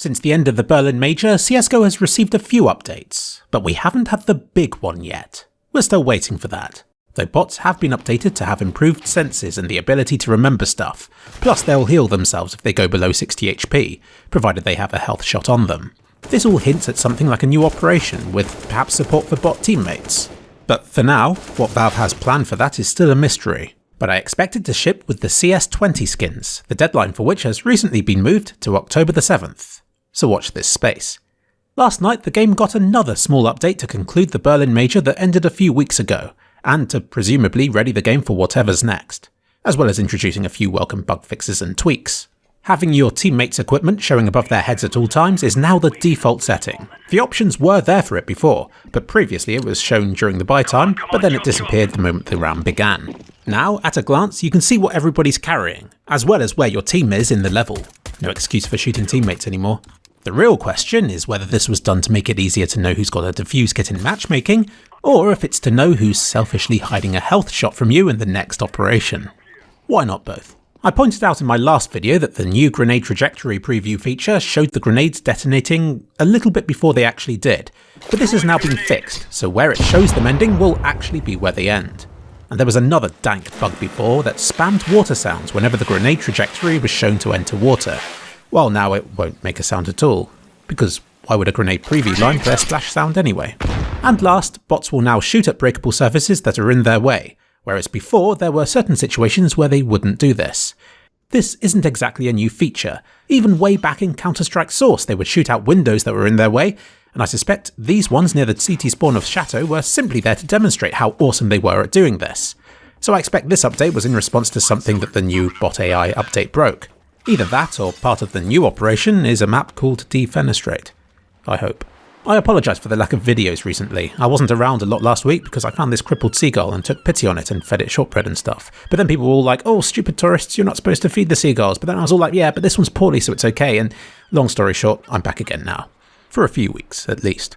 Since the end of the Berlin Major, CSGO has received a few updates, but we haven't had the big one yet. We're still waiting for that. Though bots have been updated to have improved senses and the ability to remember stuff, plus they'll heal themselves if they go below 60 HP, provided they have a health shot on them. This all hints at something like a new operation, with perhaps support for bot teammates. But for now, what Valve has planned for that is still a mystery. But I expect it to ship with the CS20 skins, the deadline for which has recently been moved to October the 7th. So watch this space. Last night the game got another small update to conclude the Berlin Major that ended a few weeks ago, and to presumably ready the game for whatever's next, as well as introducing a few welcome bug fixes and tweaks. Having your teammates' equipment showing above their heads at all times is now the default setting. The options were there for it before, but previously it was shown during the buy time, but then it disappeared the moment the round began. Now, at a glance, you can see what everybody's carrying, as well as where your team is in the level. No excuse for shooting teammates anymore. The real question is whether this was done to make it easier to know who's got a defuse kit in matchmaking, or if it's to know who's selfishly hiding a health shot from you in the next operation. Why not both? I pointed out in my last video that the new grenade trajectory preview feature showed the grenades detonating a little bit before they actually did, but this has now been fixed, so where it shows them ending will actually be where they end. And there was another dank bug before that spammed water sounds whenever the grenade trajectory was shown to enter water. Well, now it won't make a sound at all, because why would a grenade preview line for a splash sound anyway? And last, bots will now shoot at breakable surfaces that are in their way, whereas before there were certain situations where they wouldn't do this. This isn't exactly a new feature. Even way back in Counter-Strike Source they would shoot out windows that were in their way, and I suspect these ones near the CT spawn of Chateau were simply there to demonstrate how awesome they were at doing this. So I expect this update was in response to something that the new Bot AI update broke. Either that or part of the new operation is a map called Defenestrate. I hope. I apologise for the lack of videos recently. I wasn't around a lot last week because I found this crippled seagull and took pity on it and fed it shortbread and stuff. But then people were all like, oh, stupid tourists, you're not supposed to feed the seagulls. But then I was all like, yeah, but this one's poorly so it's okay. And long story short, I'm back again now. For a few weeks, at least.